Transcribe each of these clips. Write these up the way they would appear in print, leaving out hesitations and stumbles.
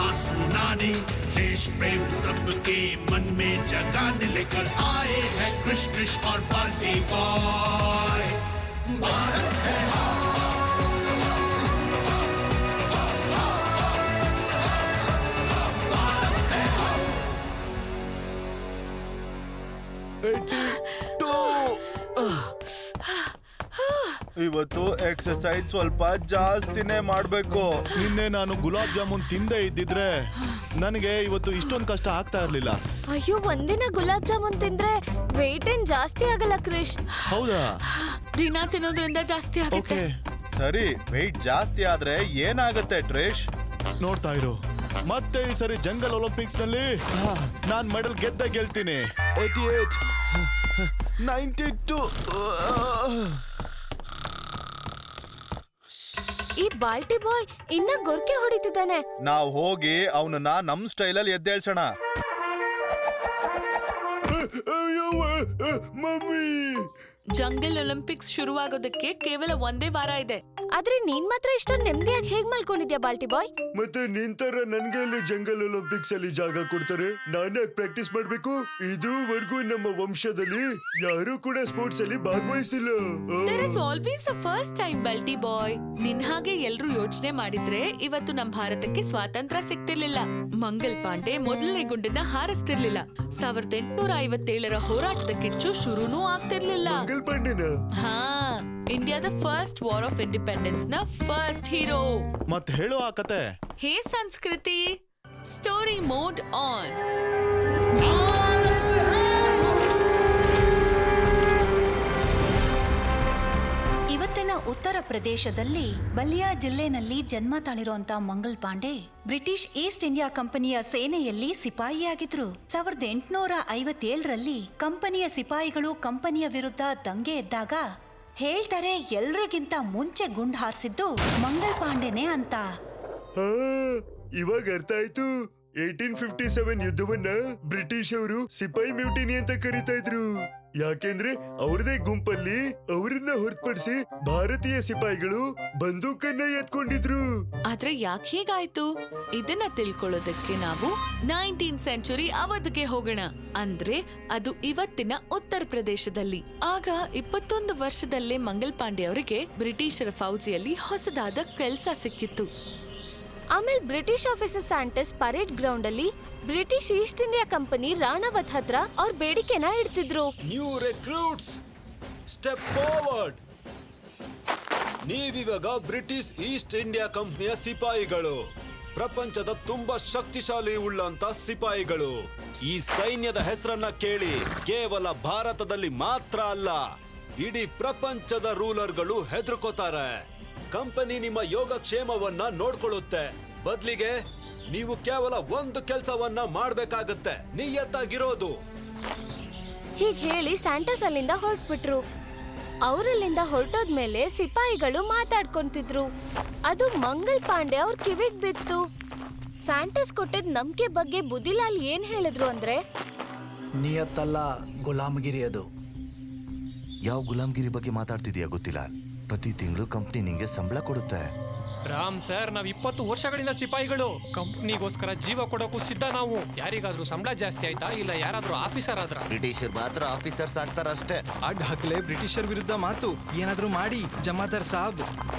आंसू नाने, देश प्रेम सबके मन में जगाने लेकर आए हैं कृष कृष और बाल्टी बॉय। भारत है ಇವತ್ತು ಎಕ್ಸರ್ಸೈಸ್ ಸ್ವಲ್ಪ ಜಾಸ್ತಿನೇ ಮಾಡ್ಬೇಕು. ನಿನ್ನೆ ನಾನು ಗುಲಾಬ್ ಜಾಮೂನ್ ತಿಂದೇ ಇದ್ದಿದ್ರೆ ನನಗೆ ಇವತ್ತು ಇಷ್ಟೊಂದು ಕಷ್ಟ ಆಗ್ತಾ ಇರ್ಲಿಲ್ಲ. ಅಯ್ಯೋ, ಒಂದಿನ ಗುಲಾಬ್ ಜಾಮೂನ್ ತಿಂದ್ರೆ ವೇಟ್ ಏನ್ ಜಾಸ್ತಿ ಆಗಲ್ಲ ಕ್ರಿಶ್. ಹೌದಾ? ದಿನ ತಿನ್ನೋದ್ರಿಂದ ಜಾಸ್ತಿ ಆಗುತ್ತೆ. ಸರಿ, ವೆಯ್ಟ್ ಜಾಸ್ತಿ ಆದ್ರೆ ಏನಾಗುತ್ತೆ ಟ್ರೇಶ್? ನೋಡ್ತಾ ಇರು, ಮತ್ತೆ ಈ ಸರಿ ಜಂಗಲ್ ಒಲಿಂಪಿಕ್ಸ್ ನಲ್ಲಿ ನಾನ್ ಮೆಡಲ್ ಗೆಲ್ತೀನಿ. 88, 92. ಈ ಬಾಲ್ಟಿ ಬಾಯ್ ಇನ್ನ ಗೊರ್ಕೆ ಹೊಡಿತಿದ್ದಾನೆ. ನಾವ್ ಹೋಗಿ ಅವನನ್ನ ನಮ್ ಸ್ಟೈಲಲ್ಲಿ ಎದ್ದೇಳ್ಸೋಣ. ಮಮ್ಮಿ, ಜಂಗಲ್ ಒಲಿಂಪಿಕ್ಸ್ ಶುರುವಾಗೋದಕ್ಕೆ ಕೇವಲ ಒಂದೇ ವಾರ ಇದೆ. ಆದ್ರೆ ನೀನ್ ಮಾತ್ರ ಇಷ್ಟೊಂದು ನೆಮ್ಮದಿಯಾಗಿ ಹೇಗ್ ಮಲ್ಕೊಂಡಿದ್ಯಾ ಬಾಲ್ಟಿ ಬಾಯ್? ಮತ್ತೆ ನಿಂತರ ನನ್ಗೆ ಅಲ್ಲಿ ಜಂಗಲ್ ಒಲಿಂಪಿಕ್ಸ್ ಅಲ್ಲಿ ಜಾಗ ಕೊಡ್ತಾರೆ, ನಾನೇ ಪ್ರಾಕ್ಟೀಸ್ ಮಾಡ್ಬೇಕು? ಇದುವರೆಗೂ ನಮ್ಮ ವಂಶದಲ್ಲಿ ಯಾರು ಕೂಡ ಸ್ಪೋರ್ಟ್ಸ್ ಅಲ್ಲಿ ಭಾಗವಹಿಸಿಲ್ಲ. There is always a first time, Balti ಬಾಯ್. ನಿನ್ ಹಾಗೆ ಎಲ್ರು ಯೋಚನೆ ಮಾಡಿದ್ರೆ ಇವತ್ತು ನಮ್ ಭಾರತಕ್ಕೆ ಸ್ವಾತಂತ್ರ್ಯ ಸಿಗ್ತಿರ್ಲಿಲ್ಲ. ಮಂಗಲ್ ಪಾಂಡೆ ಮೊದಲನೇ ಗುಂಡನ್ನ ಹಾರಿಸ್ತಿರ್ಲಿಲ್ಲ. 1857ರ ಹೋರಾಟದ ಕಿಚ್ಚು ಶುರುನೂ ಆಗ್ತಿರ್ಲಿಲ್ಲ. ಮಂಗಲ್ ಪಾಂಡೆನ? ಹಾ, ಇಂಡಿಯಾದ ಫಸ್ಟ್ ವಾರ್ ಆಫ್ ಇಂಡಿಪೆಂಡೆನ್ಸ್ ನ ಫಸ್ಟ್ ಹೀರೋ. ಮತ್ ಹೇಳು ಆ ಕತೆ. ಹೇ ಸಂಸ್ಕೃತಿ, ಸ್ಟೋರಿ ಮೋಡ್ ಆನ್. ಇವತ್ತಿನ ಉತ್ತರ ಪ್ರದೇಶದಲ್ಲಿ ಬಲಿಯಾ ಜಿಲ್ಲೆನಲ್ಲಿ ಜನ್ಮ ತಾಳಿರುವಂತ Mangal Pandey British East India ಕಂಪನಿಯ ಸೇನೆಯಲ್ಲಿ ಸಿಪಾಯಿಯಾಗಿದ್ರು. 1857ರಲ್ಲಿ ಕಂಪನಿಯ ಸಿಪಾಯಿಗಳು ಕಂಪನಿಯ ವಿರುದ್ಧ ದಂಗೆ ಎದ್ದಾಗ ಹೇಳ್ತಾರೆ ಎಲ್ರಿಗಿಂತ ಮುಂಚೆ ಗುಂಡ್ ಹಾರಿಸಿದ್ದು ಮಂಗಲ್ ಪಾಂಡೆನೆ ಅಂತ. ಇವಾಗ ಅರ್ಥ ಆಯ್ತು. 1857 ಯುದ್ಧವನ್ನ ಬ್ರಿಟಿಷ್ ಅವರು ಸಿಪಾಯಿ ಮ್ಯೂಟಿನಿ ಅಂತ ಕರೀತಾ ಇದ್ರು. ಯಾಕೆಂದ್ರೆ ಅವ್ರದೇ ಗುಂಪಲ್ಲಿ ಅವರನ್ನ ಹೊರತುಪಡಿಸಿ ಭಾರತೀಯ ಸಿಪಾಯಿಗಳು ಬಂದೂಕನ್ನ ಎತ್ಕೊಂಡಿದ್ರು. ಆದ್ರೆ ಯಾಕೆ ಹೀಗಾಯ್ತು? ಇದನ್ನ ತಿಳ್ಕೊಳ್ಳೋದಕ್ಕೆ ನಾವು 19th ಸೆಂಚುರಿ ಅವಧಿಗೆ ಹೋಗೋಣ. ಅಂದ್ರೆ ಅದು ಇವತ್ತಿನ ಉತ್ತರ ಪ್ರದೇಶದಲ್ಲಿ. ಆಗ 21 ವರ್ಷದಲ್ಲೇ ಮಂಗಲ್ ಪಾಂಡೆ ಅವರಿಗೆ ಬ್ರಿಟಿಷರ ಫೌಜಿಯಲ್ಲಿ ಹೊಸದಾದ ಕೆಲಸ ಸಿಕ್ಕಿತ್ತು. ಆಮೇಲೆ ಬ್ರಿಟಿಷ್ ಆಫೀಸರ್ ಸ್ಯಾಂಟಸ್ ಪರೇಡ್ ಗ್ರೌಂಡ್ ಅಲ್ಲಿ ಬ್ರಿಟಿಷ್ ಈಸ್ಟ್ ಇಂಡಿಯಾ ಕಂಪನಿ ರಾಣಾವತ್ ಹತ್ರ ಅವ್ರ ಬೇಡಿಕೆನ ಇಡ್ತಿದ್ರು. New recruits, step forward. ನೀವಿವಾಗ ಬ್ರಿಟಿಷ್ ಈಸ್ಟ್ ಇಂಡಿಯಾ ಕಂಪನಿಯ ಸಿಪಾಯಿಗಳು, ಪ್ರಪಂಚದ ತುಂಬಾ ಶಕ್ತಿಶಾಲಿ ಉಳ್ಳಂತ ಸಿಪಾಯಿಗಳು. ಈ ಸೈನ್ಯದ ಹೆಸರನ್ನ ಕೇಳಿ ಕೇವಲ ಭಾರತದಲ್ಲಿ ಮಾತ್ರ ಅಲ್ಲ, ಇಡೀ ಪ್ರಪಂಚದ ರೂಲರ್ಗಳು ಹೆದರ್ಕೋತಾರೆ. ಕಂಪನಿ ನಿಮ್ಮ ಯೋಗಕ್ಷೇಮವನ್ನ ನೋಡ್ಕೊಳ್ಳುತ್ತೆ. ಬದ್ಲಿಗೆ ನೀವು ಕೇವಲ ಒಂದು ಕೆಲಸವನ್ನ ಮಾಡ್ಬೇಕಾಗತ್ತೆ, ನಿಯತ್ತಾಗಿರೋದು. ಹೀಗ್ ಹೇಳಿ ಸ್ಯಾಂಟಸ್ ಅಲ್ಲಿಂದ ಹೊರಟ್ಬಿಟ್ರು. ಅವರಲ್ಲಿಂದ ಹೊರಟೋದ್ಮೇಲೆ ಸಿಪಾಯಿಗಳು ಮಾತಾಡ್ಕೊಂತಿದ್ರು. ಅದು ಮಂಗಲ್ ಪಾಂಡೆ ಅವ್ರ ಕಿವಿಗ್ ಬಿತ್ತು. ಸ್ಯಾಂಟಸ್ ಕೊಟ್ಟಿದ್ ನಂಬಿಕೆ ಬಗ್ಗೆ ಬುದ್ಧಿಲಾಲ್ ಏನ್ ಹೇಳಿದ್ರು ಅಂದ್ರೆ, ನಿಯತ್ತಲ್ಲ ಗುಲಾಮಗಿರಿ ಅದು. ಯಾವ ಗುಲಾಮಗಿರಿ ಬಗ್ಗೆ ಮಾತಾಡ್ತಿದ್ಯಾ ಗೊತ್ತಿಲ್ಲ. ಪ್ರತಿ ತಿಂಗಳು ಕಂಪ್ನಿ ನಿಂಗೆ ಸಂಬಳ ಕೊಡುತ್ತೆ. ರಾಮ್ ಸರ್, ನಾವ್ 20 ವರ್ಷಗಳಿಂದ ಸಿಪಾಯಿಗಳು. ಕಂಪ್ನಿಗೋಸ್ಕರ ಜೀವ ಕೊಡೋಕು ಸಿದ್ಧ ನಾವು. ಯಾರಿಗಾದ್ರೂ ಸಂಬಳ ಜಾಸ್ತಿ ಆಯ್ತಾ, ಇಲ್ಲ ಯಾರಾದ್ರೂ ಆಫೀಸರ್ ಆದ್ರ? ಬ್ರಿಟಿಷರ್ ಮಾತ್ರ ಆಫೀಸರ್ಸ್ ಆಗ್ತಾರಷ್ಟೇ. ಅಡ್ಡ ಹಾಕ್ಲೆ ಬ್ರಿಟಿಷರ್ ವಿರುದ್ಧ ಮಾತು ಏನಾದ್ರೂ ಮಾಡಿ ಜಮಾದಾರ್ ಸಾಬ್.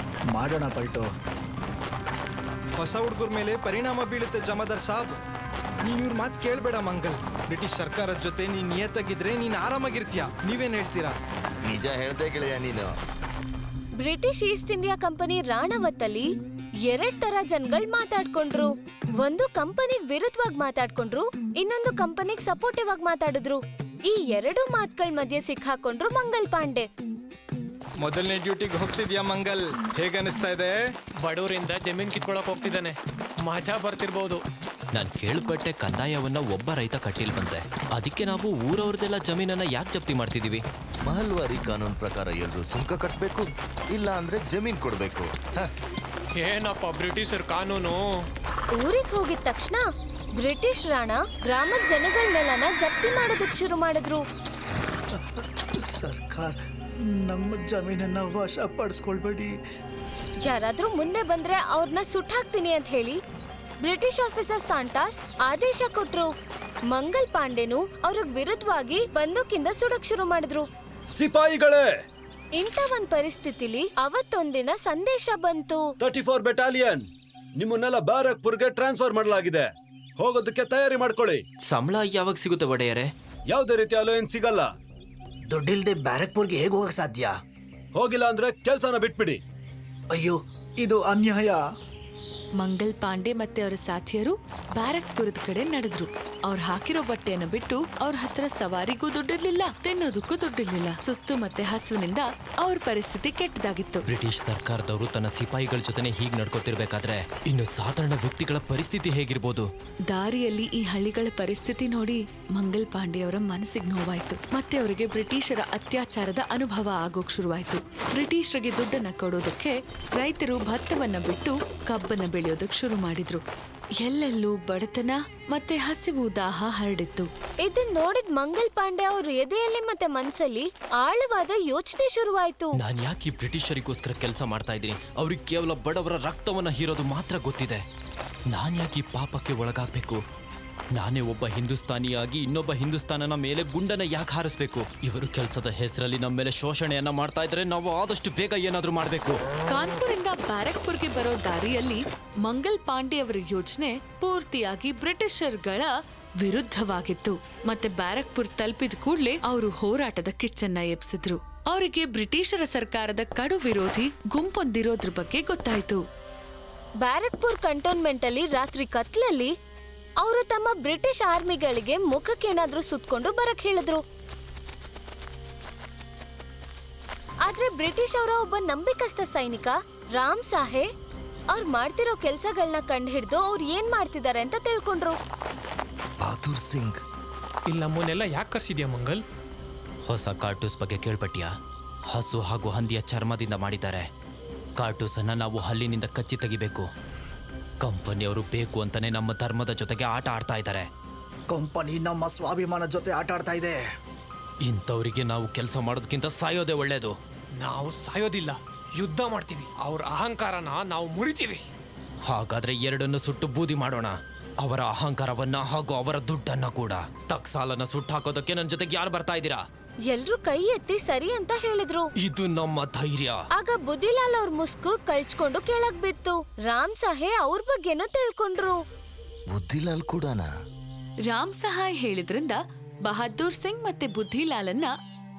ಮಾಡೋಣ ಪಲ್ಟು. ಹೊಸ ಹುಡುಗರ ಮೇಲೆ ಪರಿಣಾಮ ಬೀಳುತ್ತೆ ಜಮಾದಾರ್ ಸಾಬ್. ನೀನ್ ಇವ್ರ ಮಾತು ಕೇಳ್ಬೇಡ ಮಂಗಲ್. ಬ್ರಿಟಿಷ್ ಸರ್ಕಾರದ ಜೊತೆ ನೀನ್ ನಿಯತ್ತಾಗಿದ್ರೆ ನೀನ್ ಆರಾಮಾಗಿರ್ತೀಯ. ನೀವೇನ್ ಹೇಳ್ತೀರಾ? ನಿಜ ಹೇಳ್ದೆ ಗೆಳೆಯ ನೀನು. British East India company Ranaut ಅಲ್ಲಿ 2 ತರ ಜನಗಳು ಮಾತಾಡ್ಕೊಂಡ್ರು. ಒಂದು ಕಂಪನಿಗ್ ವಿರುದ್ಧವಾಗಿ ಮಾತಾಡ್ಕೊಂಡ್ರು, ಇನ್ನೊಂದು ಕಂಪನಿಗ್ ಸಪೋರ್ಟಿವ್ ಆಗಿ ಮಾತಾಡಿದ್ರು. ಈ 2 ಮಾತುಗಳ ಮಧ್ಯೆ ಸಿಕ್ಕಾಕೊಂಡ್ರು ಮಂಗಲ್ ಪಾಂಡೆ. ಮೊದಲನೇ ಡ್ಯೂಟಿಗೆ ಹೋಗ್ತಿದ್ಯಾ ಮಂಗಲ್? ಹೇಗನ್ನಿಸ್ತಾ ಇದೆ? ಬಡವರಿಂದ ಜಮೀನ್ ಕಿತ್ಕೊಳಕ್ ಹೋಗ್ತಿದ್ದಾನೆ. ಮಜಾ ಬರ್ತಿರ್ಬೋದು. ನಾನ್ ಕೇಳ್ಪಟ್ಟೆ ಕಂದಾಯವನ್ನ ಒಬ್ಬ ರೈತ ಕಟ್ಟಿಲ್ವಂತೆ. ಅದಕ್ಕೆ ನಾವು ಊರವ್ರದೆಲ್ಲ ಜಮೀನನ್ನ ಯಾಕೆ ಜಪ್ತಿ ಮಾಡ್ತಿದೀವಿ? ಮಹಲ್ವಾರಿ ಕಾನೂನು ಪ್ರಕಾರ ಎಲ್ರು ಸುಂಕ ಕಟ್ಬೇಕು, ಇಲ್ಲ ಅಂದ್ರೆ ಜಮೀನ್ ಕೊಡ್ಬೇಕು. ಏನಪ್ಪ ಬ್ರಿಟಿಷರ್ ಕಾನೂನು? ಊರಿಗೆ ಹೋಗಿದ ತಕ್ಷಣ ಬ್ರಿಟಿಷ್ ರಾಣ ಗ್ರಾಮದ ಜನಗಳನ್ನೆಲ್ಲನ ಜಪ್ತಿ ಮಾಡೋದಕ್ಕೆ ಶುರು ಮಾಡಿದ್ರು. ಸರ್ಕಾರ ನಮ್ಮ ಜಮೀನನ್ನ ವಶ ಪಡಿಸ್ಕೊಳ್ಬೇಡಿ. ಯಾರಾದ್ರೂ ಮುಂದೆ ಬಂದ್ರೆ ಅವ್ರನ್ನ ಸುಟ್ಟಾಕ್ತೀನಿ ಅಂತ ಹೇಳಿ ಬ್ರಿಟಿಷ್ ಆಫೀಸರ್ ಸಾಂಟಾಸ್ ಆದೇಶ ಕೊಟ್ರು. ಮಂಗಲ್ ಪಾಂಡೆನು ಅವ್ರಿಗೆ ವಿರುದ್ಧವಾಗಿ ಬಂದೂಕಿಂದ ಸುಡಕ್ ಶುರು ಮಾಡಿದ್ರು. ಸಿಪಾಯಿಗಳೇ, ಇಂಥ ಒಂದ್ ಪರಿಸ್ಥಿತಿಲಿ ಅವತ್ತೊಂದಿನ ಸಂದೇಶ ಬಂತು. 34 ಬೆಟಾಲಿಯನ್ ನಿಮ್ಮನ್ನೆಲ್ಲ ಬ್ಯಾರಕ್ಪುರ್ಗೆ ಟ್ರಾನ್ಸ್ಫರ್ ಮಾಡಲಾಗಿದೆ. ಹೋಗೋದಕ್ಕೆ ತಯಾರಿ ಮಾಡ್ಕೊಳ್ಳಿ. ಸಂಬಳ ಯಾವಾಗ ಸಿಗುತ್ತೆ ಒಡೆಯರೆ? ಯಾವುದೇ ರೀತಿ ಅಲೋಯನ್ಸ್ ಸಿಗಲ್ಲ. ದುಡ್ಡಿಲ್ದೆ ಬ್ಯಾರಕ್ಪುರ್ಗೆ ಹೇಗೆ ಹೋಗಕ್ ಸಾಧ್ಯ? ಹೋಗಿಲ್ಲ ಅಂದ್ರೆ ಕೆಲ್ಸನ ಬಿಟ್ಬಿಡಿ. ಅಯ್ಯೋ, ಇದು ಅನ್ಯಾಯ. ಮಂಗಲ್ ಪಾಂಡೆ ಮತ್ತೆ ಅವರ ಸಾಥಿಯರು ಬ್ಯಾರಕ್ಪುರದ ಕಡೆ ನಡೆದ್ರು. ಅವ್ರು ಹಾಕಿರೋ ಬಟ್ಟೆಯನ್ನು ಬಿಟ್ಟು ಅವ್ರ ಹತ್ರ ಸವಾರಿಗೂ ದುಡ್ಡಿರ್ಲಿಲ್ಲ, ತಿನ್ನೋದಕ್ಕೂ ದುಡ್ಡಿರ್ಲಿಲ್ಲ. ಸುಸ್ತು ಮತ್ತೆ ಹಸುವಿನಿಂದ ಅವ್ರ ಪರಿಸ್ಥಿತಿ ಕೆಟ್ಟದಾಗಿತ್ತು. ಬ್ರಿಟಿಷ್ ಸರ್ಕಾರದವರು ತನ್ನ ಸಿಪಾಯಿಗಳ ಜೊತೆ ಹೀಗೆ ನಡ್ಕೋತಿರ್ಬೇಕಾದ್ರೆ ಇನ್ನು ಸಾಧಾರಣ ವ್ಯಕ್ತಿಗಳ ಪರಿಸ್ಥಿತಿ ಹೇಗಿರ್ಬೋದು? ದಾರಿಯಲ್ಲಿ ಈ ಹಳ್ಳಿಗಳ ಪರಿಸ್ಥಿತಿ ನೋಡಿ ಮಂಗಲ್ ಪಾಂಡೆ ಅವರ ಮನಸ್ಸಿಗೆ ನೋವಾಯ್ತು. ಮತ್ತೆ ಅವರಿಗೆ ಬ್ರಿಟಿಷರ ಅತ್ಯಾಚಾರದ ಅನುಭವ ಆಗೋಕ್ ಶುರುವಾಯ್ತು. ಬ್ರಿಟಿಷರಿಗೆ ದುಡ್ಡನ್ನ ಕೊಡೋದಕ್ಕೆ ರೈತರು ಭತ್ತವನ್ನ ಬಿಟ್ಟು ಕಬ್ಬನ್ನ ಬೆಳೆಯೋದಕ್ಕೆ ಶುರು ಮಾಡಿದ್ರು. ಎಲ್ಲೆಲ್ಲೂ ಬಡತನ ಮತ್ತೆ ಹಸಿವು ದಾಹ ಹರಡಿತ್ತು. ಇದನ್ ನೋಡಿದ್ ಮಂಗಲ್ ಪಾಂಡೆ ಅವ್ರ ಎದೆಯಲ್ಲಿ ಮತ್ತೆ ಮನ್ಸಲ್ಲಿ ಆಳವಾದ ಯೋಚನೆ ಶುರುವಾಯ್ತು. ನಾನ್ ಯಾಕೆ ಬ್ರಿಟಿಷರಿಗೋಸ್ಕರ ಕೆಲಸ ಮಾಡ್ತಾ ಇದ್ದೀನಿ? ಅವ್ರಿಗೆ ಕೇವಲ ಬಡವರ ರಕ್ತವನ್ನ ಹೀರೋದು ಮಾತ್ರ ಗೊತ್ತಿದೆ. ನಾನ್ ಯಾಕೆ ಈ ಪಾಪಕ್ಕೆ ಒಳಗಾಗ್ಬೇಕು? ನಾನೇ ಒಬ್ಬ ಹಿಂದೂಸ್ತಾನಿಯಾಗಿ ಇನ್ನೊಬ್ಬ ಹಿಂದೂಸ್ತಾನನ ಮೇಲೆ ಗುಂಡನ್ನ ಯಾಕೆ ಹಾರಿಸ್ಬೇಕು? ಇವರು ಕೆಲಸದ ಹೆಸರಲ್ಲಿ ನಮ್ಮ ಮೇಲೆ ಶೋಷಣೆಯನ್ನ ಮಾಡ್ತಾ ಇದ್ರೆ ನಾವು ಆದಷ್ಟು ಬೇಗ ಏನಾದ್ರೂ ಮಾಡ್ಬೇಕು. ಕಾನ್ಪುರಿಂದ ಬ್ಯಾರಕ್ಪುರ್ಗೆ ಬರೋ ದಾರಿಯಲ್ಲಿ ಮಂಗಲ್ ಪಾಂಡೆ ಅವರ ಯೋಚನೆ ಪೂರ್ತಿಯಾಗಿ ಬ್ರಿಟಿಷರ್ಗಳ ವಿರುದ್ಧವಾಗಿತ್ತು. ಮತ್ತೆ ಬ್ಯಾರಕ್ಪುರ್ ತಲುಪಿದ ಕೂಡಲೇ ಅವರು ಹೋರಾಟದ ಕಿಚ್ಚನ್ನ ಎಬ್ಸಿದ್ರು. ಅವರಿಗೆ ಬ್ರಿಟಿಷರ ಸರ್ಕಾರದ ಕಡು ವಿರೋಧಿ ಗುಂಪೊಂದಿರೋದ್ರ ಬಗ್ಗೆ ಗೊತ್ತಾಯ್ತು. ಬ್ಯಾರಕ್ಪುರ್ ಕಂಟೋನ್ಮೆಂಟ್ ಅಲ್ಲಿ ರಾತ್ರಿ ಕತ್ಲಲ್ಲಿ ಅವರು ತಮ್ಮ ಬ್ರಿಟಿಷ್ ಆರ್ಮಿಗಳಿಗೆ ಮುಖಕ್ಕೇನಾದ್ರೂ ಸುತ್ಕೊಂಡು ಬರಕ್ ಹೇಳಿದ್ರು. ಆದ್ರೆ ಬ್ರಿಟಿಷ್ ಅವರ ಒಬ್ಬ ನಂಬಿಕಸ್ಥ ಸೈನಿಕ ರಾಮ್ ಸಾಹೆ ಅವ್ರು ಮಾಡ್ತಿರೋ ಕೆಲ್ಸಗಳನ್ನ ಕಂಡು ಹಿಡಿದು ಅವ್ರು ಏನ್ ಮಾಡ್ತಿದ್ದಾರೆ ಅಂತ ತಿಳ್ಕೊಂಡ್ರು. ಬಹದ್ದೂರ್ ಸಿಂಗ್, ಇಲ್ಲ ನಮ್ಮನ್ನೆಲ್ಲ ಯಾಕೆ ಕರ್ಸಿದ್ಯಾ ಮಂಗಲ್? ಹೊಸ ಕಾರ್ಟೂಸ್ ಬಗ್ಗೆ ಕೇಳ್ಪಟ್ಯಾ? ಹಸು ಹಾಗೂ ಹಂದಿಯ ಚರ್ಮದಿಂದ ಮಾಡಿದ್ದಾರೆ. ಕಾರ್ಟೂಸ್ ಅನ್ನ ನಾವು ಹಲ್ಲಿನಿಂದ ಕಚ್ಚಿ ತೆಗಿಬೇಕು. ಕಂಪನಿಯವರು ಬೇಕು ಅಂತಾನೆ ನಮ್ಮ ಧರ್ಮದ ಜೊತೆಗೆ ಆಟ ಆಡ್ತಾ ಇದ್ದಾರೆ. ಕಂಪನಿ ನಮ್ಮ ಸ್ವಾಭಿಮಾನ ಜೊತೆ ಆಟ ಆಡ್ತಾ ಇದೆ. ಇಂಥವರಿಗೆ ನಾವು ಕೆಲಸ ಮಾಡೋದಕ್ಕಿಂತ ಸಾಯೋದೇ ಒಳ್ಳೇದು. ನಾವು ಸಾಯೋದಿಲ್ಲ, ಯುದ್ಧ ಮಾಡ್ತೀವಿ. ಅವ್ರ ಅಹಂಕಾರನ ನಾವು ಮುರಿತೀವಿ. ಹಾಗಾದ್ರೆ ಎರಡನ್ನು ಸುಟ್ಟು ಬೂದಿ ಮಾಡೋಣ. ಅವರ ಅಹಂಕಾರವನ್ನ ಹಾಗೂ ಅವರ ದುಡ್ಡನ್ನ ಕೂಡ. ತಕ್ಸಾಲನ್ನ ಸುಟ್ಟು ಹಾಕೋದಕ್ಕೆ ನನ್ನ ಜೊತೆಗೆ ಯಾರು ಬರ್ತಾ ಇದ್ದೀರಾ? ಎಲ್ರು ಕೈ ಎತ್ತಿ ಸರಿ ಅಂತ ಹೇಳಿದ್ರು. ಇದು ನಮ್ಮ ಧೈರ್ಯ. ಆಗ ಬುದ್ಧಿಲಾಲ್ ಅವ್ರ ಮುಸ್ಕು ಕಳ್ಚ್ಕೊಂಡು ಕೆಳಗ್ ಬಿತ್ತು. ರಾಮ್ ಸಾಹೆ ಅವ್ರ ಬಗ್ಗೆನೂ ತಿಳ್ಕೊಂಡ್ರು. ಬುದ್ಧಿಲಾಲ್ ಕೂಡನಾ? ರಾಮ್ ಸಹಾಯ್ ಹೇಳಿದ್ರಿಂದ ಬಹದ್ದೂರ್ ಸಿಂಗ್ ಮತ್ತೆ ಬುದ್ಧಿಲಾಲನ್ನ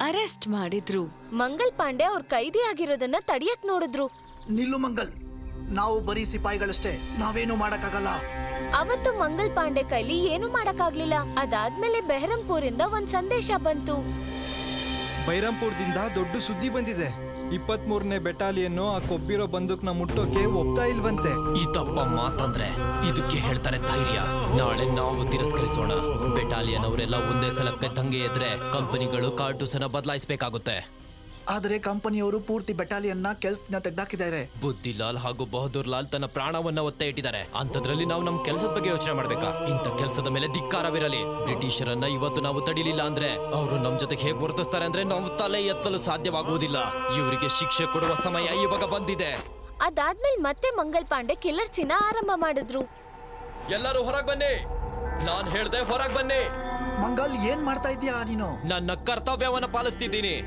ಅರೆಸ್ಟ್ ಮಾಡಿದ್ರು. ಮಂಗಲ್ ಪಾಂಡೆ ಅವ್ರ ಕೈದಿ ಆಗಿರೋದನ್ನ ತಡಿಯಕ್ ನೋಡಿದ್ರು. ನಿಲ್ಲು ಮಂಗಲ್, ನಾವು ಬರೀ ಸಿಪಾಯಿಗಳಷ್ಟೇ, ನಾವೇನು ಮಾಡಕ್ಕಾಗಲ್ಲ. ಅವತ್ತು ಮಂಗಲ್ ಪಾಂಡೆ ಕೈಲಿ ಏನು ಮಾಡಕ್ಕಾಗ್ಲಿಲ್ಲ. ಅದಾದ್ಮೇಲೆ ಬೆಹರಂಪುರಿಂದ ಒಂದ್ ಸಂದೇಶ ಬಂತು. ಬೈರಂಪುರದಿಂದ ದೊಡ್ಡ ಸುದ್ದಿ ಬಂದಿದೆ. 23ನೇ ಬೆಟಾಲಿಯನ್ನು ಆ ಕೊಬ್ಬಿರೋ ಬಂದೂಕ್ನ ಮುಟ್ಟೋಕೆ ಒಪ್ತಾ ಇಲ್ವಂತೆ. ಇದಪ್ಪ ಮಾತಂದ್ರೆ ಇದಕ್ಕೆ ಹೇಳ್ತಾರೆ ಧೈರ್ಯ. ನಾಳೆ ನಾವು ತಿರಸ್ಕರಿಸೋಣ. ಬೆಟಾಲಿಯನ್ ಅವರೆಲ್ಲ ಒಂದೇ ಸಲಕ್ಕೆ ದಂಗೆ ಎದ್ರೆ ಕಂಪನಿಗಳು ಕಾರ್ಟೂಸ್ ಅನ್ನ ಬದಲಾಯಿಸಬೇಕಾಗುತ್ತೆ. ಆದರೆ ಕಂಪನಿಯವರು ಪೂರ್ತಿ ಬೆಟಾಲಿಯನ್ನ ಕೆಲಸದಿಂದ ತೆಗೆದಾಕಿದ್ದಾರೆ. ಬುದ್ಧಿಲಾಲ್ ಹಾಗೂ ಬಹದ್ದೂರ್ ಲಾಲ್ ತನ್ನ ಪ್ರಾಣವನ್ನ ಒತ್ತೆ ಇಟ್ಟಿದ್ದಾರೆ. ಅಂತದ್ರಲ್ಲಿ ನಾವು ನಮ್ಮ ಕೆಲಸದ ಬಗ್ಗೆ ಯೋಚನೆ ಮಾಡ್ಬೇಕಾ? ಇಂಥ ಕೆಲಸದ ಮೇಲೆ ಧಿಕ್ಕಾರವಿರಲಿ. ಬ್ರಿಟಿಷರನ್ನ ಇವತ್ತು ನಾವು ತಡಿಲಿಲ್ಲ ಅಂದ್ರೆ ಅವರು ನಮ್ ಜೊತೆಗೆ ಹೇಗೆ ವರ್ತಿಸ್ತಾರೆ ಅಂದ್ರೆ ನಾವು ತಲೆ ಎತ್ತಲು ಸಾಧ್ಯವಾಗುವುದಿಲ್ಲ. ಇವರಿಗೆ ಶಿಕ್ಷೆ ಕೊಡುವ ಸಮಯ ಇವಾಗ ಬಂದಿದೆ. ಅದಾದ್ಮೇಲೆ ಮತ್ತೆ ಮಂಗಲ್ ಪಾಂಡೆ ಕಿಲ್ಲರ್ ಚಿನ್ನ ಆರಂಭ ಮಾಡಿದ್ರು. ಎಲ್ಲರೂ ಹೊರಗ್ ಬನ್ನಿ, ನಾನ್ ಹೇಳ್ದೆ ಹೊರಗ್ ಬನ್ನಿ. ಮಂಗಲ್, ಏನ್ ಮಾಡ್ತಾ ಇದೀಯಾ ನೀನು? ನನ್ನ ಕರ್ತವ್ಯವನ್ನ ಪಾಲಿಸ್ತಿದ್ದೀನಿ.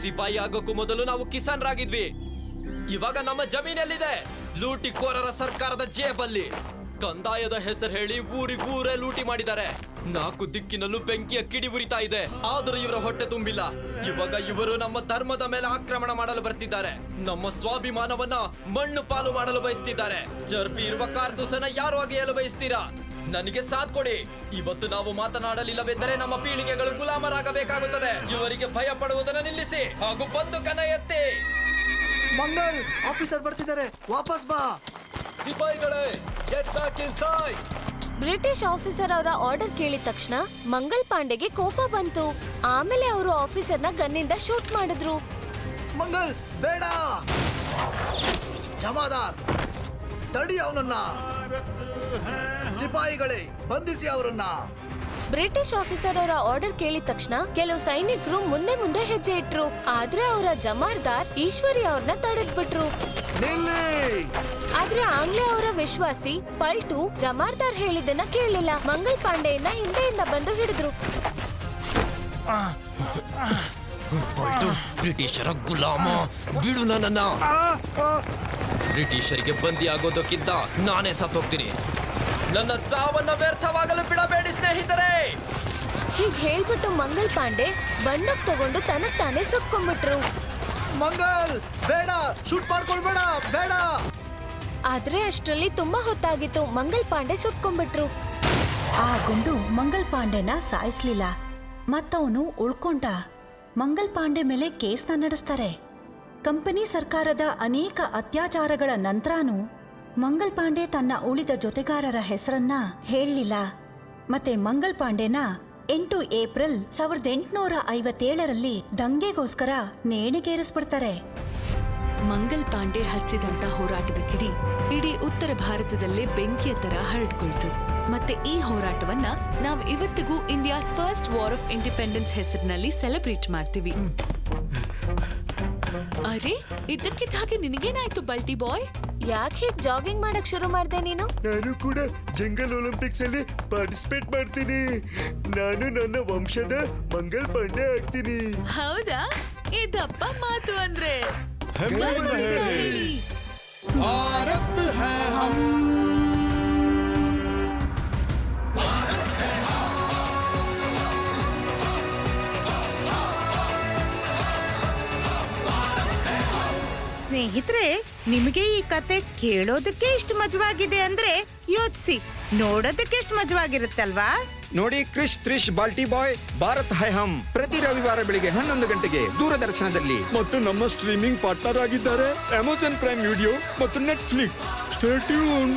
ಸಿಪಾಯಿ ಆಗೋಕ್ಕೂ ಮೊದಲು ನಾವು ಕಿಸಾನ್ರಾಗಿದ್ವಿ. ಇವಾಗ ನಮ್ಮ ಜಮೀನಲ್ಲಿದೆ. ಲೂಟಿಕೋರರ ಸರ್ಕಾರದ ಜೇಬಲ್ಲಿ. ಕಂದಾಯದ ಹೆಸರು ಹೇಳಿ ಊರಿಗೂರೇ ಲೂಟಿ ಮಾಡಿದ್ದಾರೆ. 4 ದಿಕ್ಕಿನಲ್ಲೂ ಬೆಂಕಿಯ ಕಿಡಿ ಉರಿತಾ ಇದೆ. ಆದರೂ ಇವರ ಹೊಟ್ಟೆ ತುಂಬಿಲ್ಲ. ಇವಾಗ ಇವರು ನಮ್ಮ ಧರ್ಮದ ಮೇಲೆ ಆಕ್ರಮಣ ಮಾಡಲು ಬರ್ತಿದ್ದಾರೆ. ನಮ್ಮ ಸ್ವಾಭಿಮಾನವನ್ನ ಮಣ್ಣು ಪಾಲು ಮಾಡಲು ಬಯಸ್ತಿದ್ದಾರೆ. ಚರ್ಬಿ ಇರುವ ಕಾರ್ಟೂಸನ್ನ ಯಾರು ಅಗೆಯಲು ಬಯಸ್ತೀರಾ? ನನಗೆ ಸಾಥ್ ಕೊಡಿ. ಇವತ್ತು ನಾವು ಮಾತನಾಡಲಿಲ್ಲವೆಂದರೆ ನಮ್ಮ ಪೀಳಿಗೆಗಳು ಗುಲಾಮರಾಗಬೇಕಾಗುತ್ತದೆ. ಇವರಿಗೆ ಭಯ ಪಡುವುದನ್ನು ನಿಲ್ಲಿಸಿ ಹಾಗೂ ಬಂದೂಕನ್ನ ಎತ್ತಿ. ಮಂಗಲ್, ಆಫೀಸರ್ ಬರ್ತಿದ್ದಾರೆ, ವಾಪಸ್ ಬಾ. ಸಿಪಾಯಿಗಳೇ, get back inside. British officer ಅವರ ಆರ್ಡರ್ ಕೇಳಿದ ತಕ್ಷಣ ಮಂಗಲ್ ಪಾಂಡೆಗೆ ಕೋಪ ಬಂತು. ಆಮೇಲೆ ಅವರು ಆಫೀಸರ್ನ ಗನ್ನಿಂದ ಶೂಟ್ ಮಾಡಿದ್ರು. ಮಂಗಲ್, ಬೇಡ. ಜಮಾದಾರ್, ತಡಿ ಅವನನ್ನ. ಸಿಪಾಯಿಗಳೇ, ಬಂಧಿಸಿ ಅವರನ್ನ. ಬ್ರಿಟಿಷ್ ಆಫೀಸರ್ ಅವರ ಆರ್ಡರ್ ಕೇಳಿದ ತಕ್ಷಣ ಕೆಲವು ಸೈನಿಕರು ಮುಂದೆ ಹೆಜ್ಜೆ ಇಟ್ರು. ಆದ್ರೆ ಅವರ ಜಮಾದಾರ್ ಈಶ್ವರಿ ಅವ್ರನ್ನ ತಡೆದ್ಬಿಟ್ರು. ಆದ್ರೆ ಆಂಗ್ಲ ಅವರ ವಿಶ್ವಾಸಿ ಪಲ್ಟು ಜಮಾರ್ದಾರ್ ಹೇಳಿದ್ದನ್ನ ಕೇಳಲಿಲ್ಲ. ಮಂಗಲ್ ಪಾಂಡೆಯನ್ನ ಹಿಂದೆಯಿಂದ ಬಂದು ಹಿಡಿದ್ರು. ಬ್ರಿಟಿಷರ ಗುಲಾಮ, ಬಿಡು ನನ್ನನ್ನ. ಬ್ರಿಟಿಷರಿಗೆ ಬಂದಿ ಆಗೋದಕ್ಕಿಂತ ನಾನೇ ಸತ್ತೋಗ್ತೀನಿ. ನನ್ನ ಸಾವನ್ನ ವ್ಯರ್ಥವಾಗಲು ಬಿಡಬೇಡಿ ಸ್ನೇಹಿತರೆ. ಹೀಗ್ ಹೇಳ್ಬಿಟ್ಟು ಮಂಗಲ್ ಪಾಂಡೆ ಬಂದೂಕ್ ತಗೊಂಡು ತನಗ್ ತಾನೇ ಸುಟ್ಕೊಂಡ್ಬಿಟ್ರು. ಮಂಗಲ್ ಬೇಡ, ಶೂಟ್ ಮಾಡ್ಕೊಳ್ಬೇಡ, ಬೇಡ. ಆದ್ರೆ ಅಷ್ಟ್ರಲ್ಲಿ ತುಂಬಾ ಹೊತ್ತಾಗಿತ್ತು. ಮಂಗಲ್ ಪಾಂಡೆ ಸುಟ್ಕೊಂಡ್ಬಿಟ್ರು. ಆ ಗುಂಡು ಮಂಗಲ್ ಪಾಂಡೆನ ಸಾಯಿಸ್ಲಿಲ್ಲ, ಮತ್ತವನು ಉಳ್ಕೊಂಡ. ಮಂಗಲ್ ಪಾಂಡೆ ಮೇಲೆ ಕೇಸ್ನ ನಡೆಸ್ತಾರೆ. ಕಂಪನಿ ಸರ್ಕಾರದ ಅನೇಕ ಅತ್ಯಾಚಾರಗಳ ನಂತರನೂ ಮಂಗಲ್ ಪಾಂಡೆ ತನ್ನ ಉಳಿದ ಜೊತೆಗಾರರ ಹೆಸರನ್ನ ಹೇಳಲಿಲ್ಲ. ಮತ್ತೆ ಮಂಗಲ್ ಪಾಂಡೆನ 8 ಏಪ್ರಿಲ್ 1857ರಲ್ಲಿ ದಂಗೆಗೋಸ್ಕರ ನೇಣಿಗೇರಿಸ್ಬಿಡ್ತಾರೆ. ಮಂಗಲ್ ಪಾಂಡೆ ಹಚ್ಚಿದಂತ ಹೋರಾಟದ ಕಿಡಿ ಇಡೀ ಉತ್ತರ ಭಾರತದಲ್ಲೇ ಬೆಂಕಿಯ ತರ ಹರಡ್ಕೊಳ್ತು. ಮತ್ತೆ ಈ ಹೋರಾಟವನ್ನ ನಾವು ಇವತ್ತಿಗೂ India's first war of independence ಹೆಸರಿನಲ್ಲಿ ಸೆಲೆಬ್ರೇಟ್ ಮಾಡ್ತೀವಿ. ಅರೆ, ಇದಕ್ಕಿದ್ದ ಹಾಗೆ ನಿನಗೇನಾಯ್ತು ಬಲ್ಟಿ ಬಾಯ್? ಯಾಕೆ ಹೀಗ್ ಜಾಗಿಂಗ್ ಮಾಡಕ್ ಶುರು ಮಾಡ್ದೆ ನೀನು? ನಾನು ಕೂಡ ಜಂಗಲ್ ಒಲಿಂಪಿಕ್ಸ್ ಅಲ್ಲಿ ಪಾರ್ಟಿಸಿಪೇಟ್ ಮಾಡ್ತೀನಿ. ನಾನು ನನ್ನ ವಂಶದ ಮಂಗಲ್ ಪಾಂಡೆ ಆಗ್ತೀನಿ. ಹೌದಾ? ಇದಪ್ಪ ಮಾತು ಅಂದ್ರೆ. ಭಾರತ್ ಹೈ ಹಮ್. ಸ್ನೇಹಿತರೆ, ನಿಮಗೆ ಈ ಕತೆ ಕೇಳೋದಕ್ಕೆ ಇಷ್ಟು ಮಜವಾಗಿದೆ ಅಂದ್ರೆ ಯೋಚಿಸಿ, ನೋಡೋದಕ್ಕೆ ಎಷ್ಟು ಮಜವಾಗಿರುತ್ತಲ್ವಾ? ನೋಡಿ, ಕ್ರಿಶ್ ತ್ರಿಶ್ ಬಾಲ್ಟಿ ಬಾಯ್ ಭಾರತ್ ಹೈ ಹಮ್ ಪ್ರತಿ ರವಿವಾರ ಬೆಳಿಗ್ಗೆ 11 ಗಂಟೆಗೆ ದೂರದರ್ಶನದಲ್ಲಿ. ಮತ್ತು ನಮ್ಮ ಸ್ಟ್ರೀಮಿಂಗ್ ಪಾರ್ಟ್ನರ್ ಆಗಿದ್ದಾರೆ ಅಮೆಜಾನ್ ಪ್ರೈಮ್ ವಿಡಿಯೋ ಮತ್ತು ನೆಟ್ಫ್ಲಿಕ್ಸ್. Stay tuned.